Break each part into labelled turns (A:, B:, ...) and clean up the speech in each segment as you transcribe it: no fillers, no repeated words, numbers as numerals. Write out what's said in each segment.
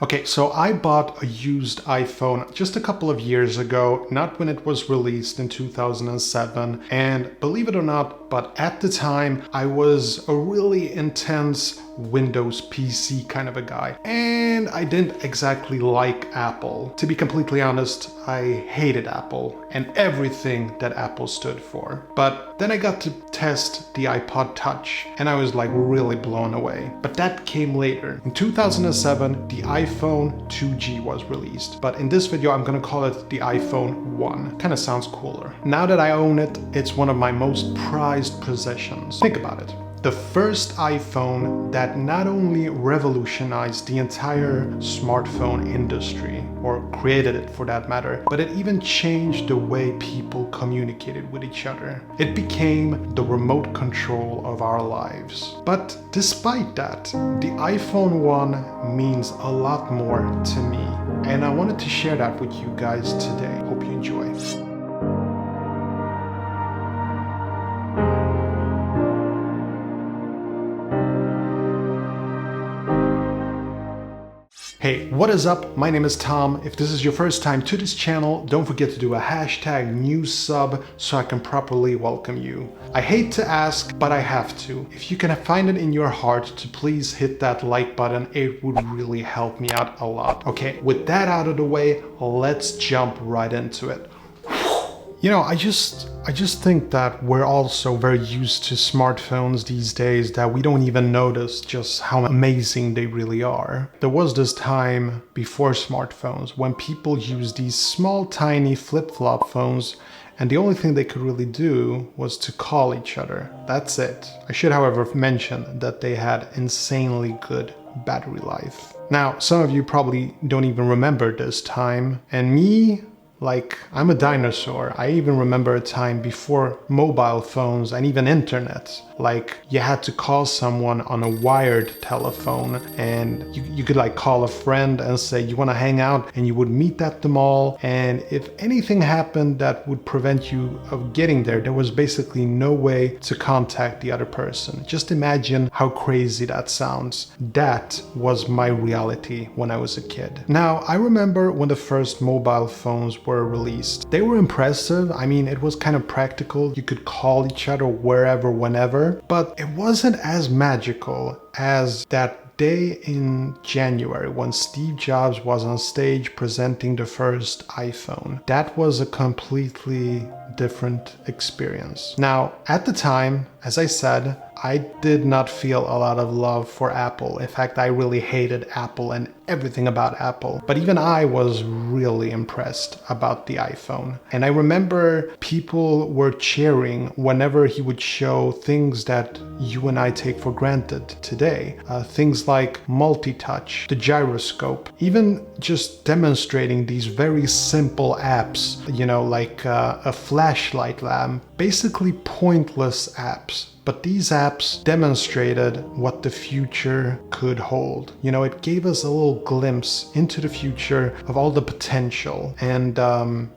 A: Okay, so I bought a used iPhone just a couple of years ago, not when it was released in 2007. And believe it or not, but at the time, I was a really intense Windows PC kind of a guy. And I didn't exactly like Apple. To be completely honest, I hated Apple and everything that Apple stood for. But then I got to test the iPod Touch and I was like really blown away. But that came later. In 2007, the iPhone 2G was released. But in this video, I'm gonna call it the iPhone 1. Kinda sounds cooler. Now that I own it, it's one of my most prized possessions. Think about it. The first iPhone that not only revolutionized the entire smartphone industry, or created it for that matter, but it even changed the way people communicated with each other. It became the remote control of our lives. But despite that, the iPhone 1 means a lot more to me. And I wanted to share that with you guys today. Hope you enjoy. Hey, what is up? My name is Tom. If this is your first time to this channel, don't forget to do a hashtag new sub so I can properly welcome you. I hate to ask, but I have to. If you can find it in your heart to please hit that like button, it would really help me out a lot. Okay, with that out of the way, let's jump right into it. You know, I just think that we're all so very used to smartphones these days that we don't even notice just how amazing they really are. There was this time before smartphones when people used these small, tiny flip-flop phones, and the only thing they could really do was to call each other. That's it. I should, however, mention that they had insanely good battery life. Now, some of you probably don't even remember this time, and me, like, I'm a dinosaur. I even remember a time before mobile phones and even internet. Like, you had to call someone on a wired telephone and you could like call a friend and say you want to hang out, and you would meet at the mall. And if anything happened that would prevent you of getting there, there was basically no way to contact the other person. Just imagine how crazy that sounds. That was my reality when I was a kid. Now, I remember when the first mobile phones were released. They were impressive. I mean, it was kind of practical. You could call each other wherever, whenever, but it wasn't as magical as that day in January when Steve Jobs was on stage presenting the first iPhone. That was a completely different experience. Now, at the time, as I said, I did not feel a lot of love for Apple. In fact, I really hated Apple and everything about Apple. But even I was really impressed about the iPhone. And I remember people were cheering whenever he would show things that you and I take for granted today. Things like multi-touch, the gyroscope, even just demonstrating these very simple apps, you know, like a flashlight lamp, basically pointless apps. But these apps demonstrated what the future could hold. You know, it gave us a little glimpse into the future of all the potential. And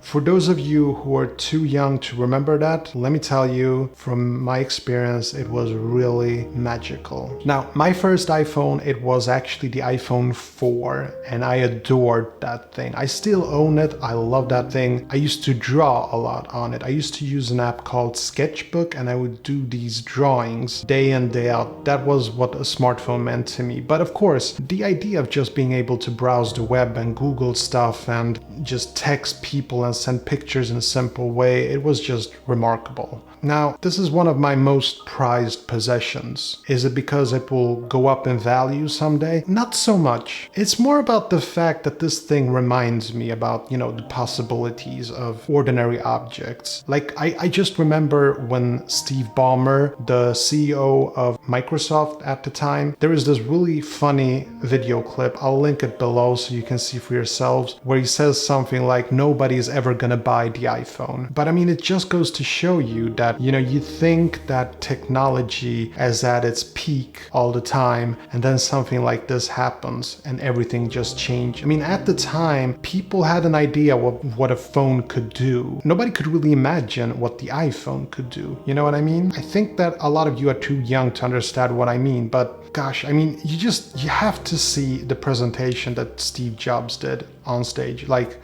A: for those of you who are too young to remember that, let me tell you, from my experience, it was really magical. Now, my first iPhone, it was actually the iPhone 4, and I adored that thing. I still own it. I love that thing. I used to draw a lot on it. I used to use an app called Sketchbook, and I would do these drawings day in, day out. That was what a smartphone meant to me. But of course, the idea of just being able to browse the web and Google stuff and just text people and send pictures in a simple way, it was just remarkable. Now, this is one of my most prized possessions. Is it because it will go up in value someday? Not so much. It's more about the fact that this thing reminds me about, you know, the possibilities of ordinary objects. Like, I just remember when Steve Ballmer, the CEO of Microsoft at the time, there is this really funny video clip. I'll link it below so you can see for yourselves, where he says something like, nobody's ever gonna buy the iPhone. But I mean, it just goes to show you that, you know, you think that technology is at its peak all the time, and then something like this happens and everything just changed. I mean, at the time, people had an idea what a phone could do. Nobody could really imagine what the iPhone could do. You know what I mean? I think that that a lot of you are too young to understand what I mean, but gosh, I mean, you have to see the presentation that Steve Jobs did on stage. Like,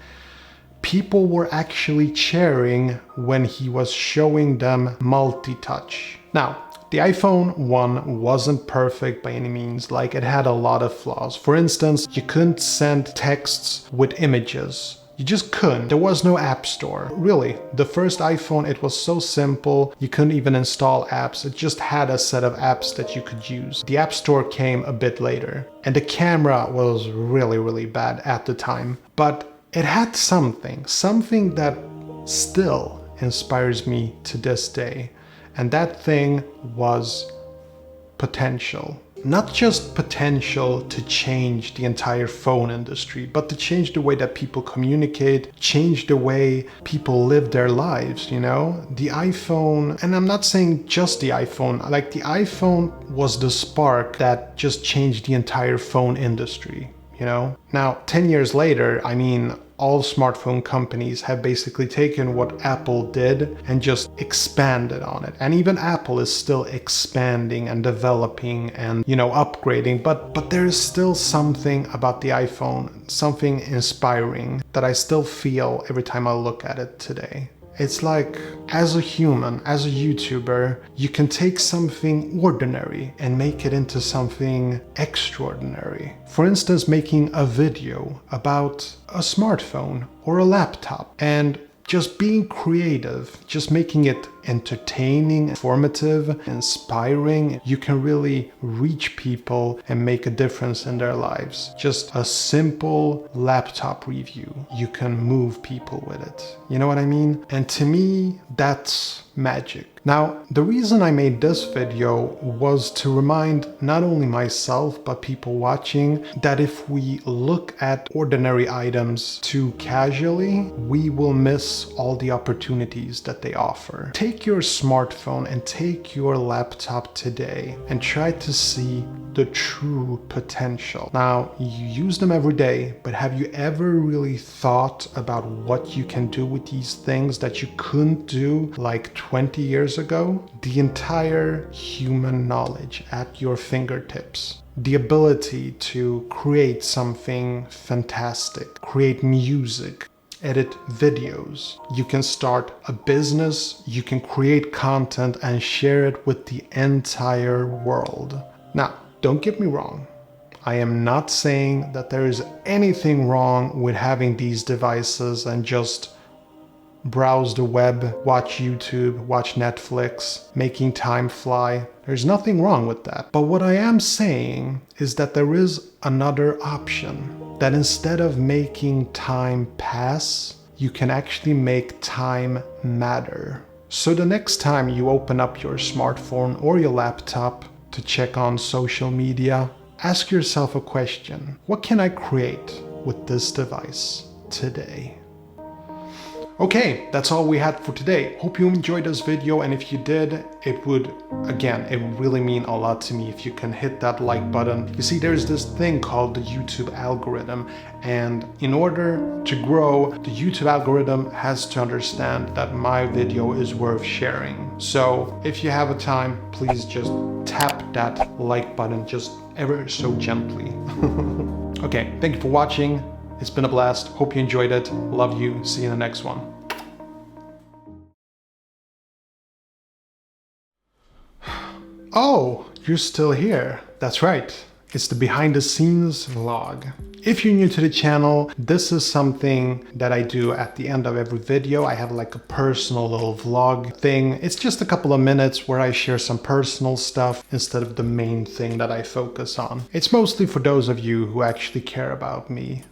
A: people were actually cheering when he was showing them multi-touch. Now, the iPhone 1 wasn't perfect by any means, like it had a lot of flaws. For instance, you couldn't send texts with images. You just couldn't. There was no app store. Really, the first iPhone, it was so simple, you couldn't even install apps. It just had a set of apps that you could use. The app store came a bit later, and the camera was really, really bad at the time. But it had something that still inspires me to this day. And that thing was potential. Not just potential to change the entire phone industry, but to change the way that people communicate, change the way people live their lives, you know? The iPhone, and I'm not saying just the iPhone, like the iPhone was the spark that just changed the entire phone industry, you know? Now, 10 years later, I mean, all smartphone companies have basically taken what Apple did and just expanded on it. And even Apple is still expanding and developing and, you know, upgrading. But there is still something about the iPhone, something inspiring that I still feel every time I look at it today. It's like, as a human, as a YouTuber, you can take something ordinary and make it into something extraordinary. For instance, making a video about a smartphone or a laptop and just being creative, just making it entertaining, informative, inspiring. You can really reach people and make a difference in their lives. Just a simple laptop review. You can move people with it. You know what I mean? And to me, that's magic. Now, the reason I made this video was to remind not only myself, but people watching that if we look at ordinary items too casually, we will miss all the opportunities that they offer. Take your smartphone and take your laptop today and try to see the true potential. Now, you use them every day, but have you ever really thought about what you can do with these things that you couldn't do like 20 years ago? The entire human knowledge at your fingertips. The ability to create something fantastic, create music, edit videos. You can start a business, you can create content and share it with the entire world. Now, don't get me wrong. I am not saying that there is anything wrong with having these devices and just browse the web, watch YouTube, watch Netflix, making time fly. There's nothing wrong with that. But what I am saying is that there is another option. That instead of making time pass, you can actually make time matter. So the next time you open up your smartphone or your laptop to check on social media, ask yourself a question. What can I create with this device today? Okay, that's all we had for today. Hope you enjoyed this video, and if you did, it would really mean a lot to me if you can hit that like button. You see, there's this thing called the YouTube algorithm, and in order to grow, the YouTube algorithm has to understand that my video is worth sharing. So if you have a time, please just tap that like button just ever so gently. Okay, thank you for watching. It's been a blast. Hope you enjoyed it. Love you. See you in the next one. Oh, you're still here. That's right. It's the behind the scenes vlog. If you're new to the channel, this is something that I do at the end of every video. I have like a personal little vlog thing. It's just a couple of minutes where I share some personal stuff instead of the main thing that I focus on. It's mostly for those of you who actually care about me.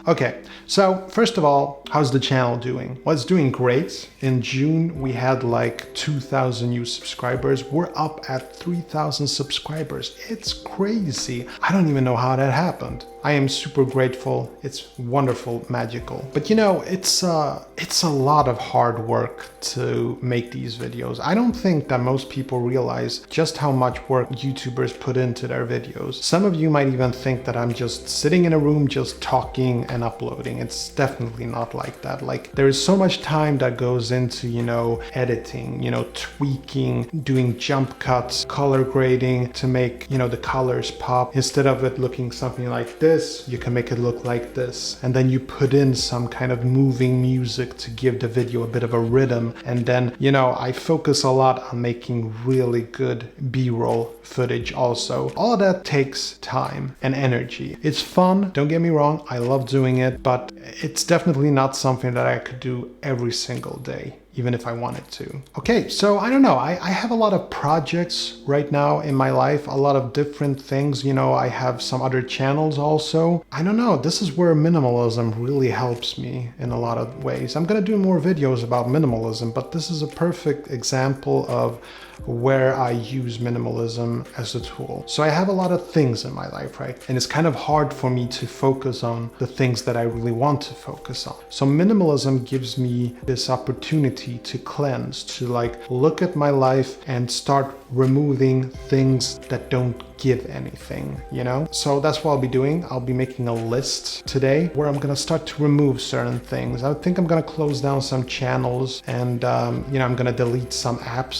A: Okay, so first of all, how's the channel doing? Well, it's doing great. In June, we had like 2,000 new subscribers. We're up at 3,000 subscribers. It's crazy. I don't even know how that happened. I am super grateful. It's wonderful, magical. But you know, it's a lot of hard work to make these videos. I don't think that most people realize just how much work YouTubers put into their videos. Some of you might even think that I'm just sitting in a room just talking tweaking and uploading. It's definitely not like that. Like there is so much time that goes into, you know, editing, you know, tweaking, doing jump cuts, color grading to make, you know, the colors pop. Instead of it looking something like this, you can make it look like this. And then you put in some kind of moving music to give the video a bit of a rhythm. And then, you know, I focus a lot on making really good B-roll footage also. All of that takes time and energy. It's fun, don't get me wrong, I love doing it, but it's definitely not something that I could do every single day, even if I wanted to. Okay, so I don't know, I have a lot of projects right now in my life, a lot of different things, you know, I have some other channels also. I don't know, this is where minimalism really helps me in a lot of ways. I'm gonna do more videos about minimalism, but this is a perfect example of where I use minimalism as a tool. So I have a lot of things in my life, right? And it's kind of hard for me to focus on the things that I really want to focus on. So minimalism gives me this opportunity to cleanse, to like look at my life and start removing things that don't give anything, you know? So that's what I'll be doing. I'll be making a list today where I'm gonna start to remove certain things. I think I'm gonna close down some channels and, you know, I'm gonna delete some apps.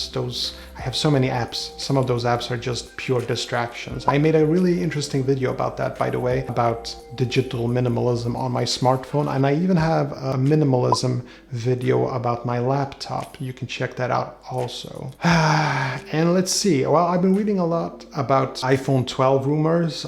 A: I have so many apps. Some of those apps are just pure distractions. I made a really interesting video about that, by the way, about digital minimalism on my smartphone. And I even have a minimalism video about my laptop. You can check that out also. And let's see. Well, I've been reading a lot about iPhone 12 rumors.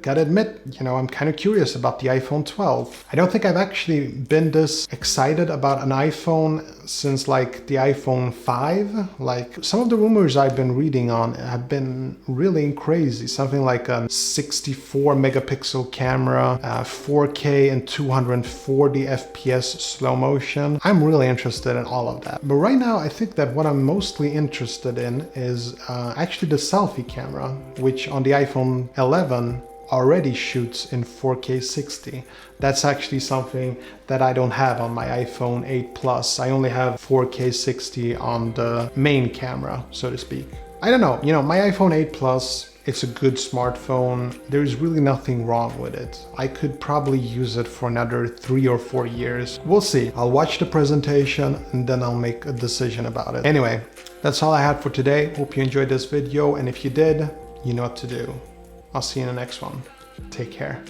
A: Gotta admit, you know, I'm kind of curious about the iPhone 12. I don't think I've actually been this excited about an iPhone since like the iPhone 5. Like some of the rumors I've been reading on have been really crazy. Something like a 64 megapixel camera, 4K and 240 FPS slow motion. I'm really interested in all of that. But right now, I think that what I'm mostly interested in is actually the selfie camera, which on the iPhone 11 already shoots in 4K 60. That's actually something that I don't have on my iPhone 8 Plus. I only have 4K 60 on the main camera, so to speak. I don't know, you know, my iPhone 8 Plus, it's a good smartphone. There's really nothing wrong with it. I could probably use it for another 3 or 4 years. We'll see. I'll watch the presentation and then I'll make a decision about it. Anyway, that's all I had for today. Hope you enjoyed this video, and if you did, you know what to do. I'll see you in the next one. Take care.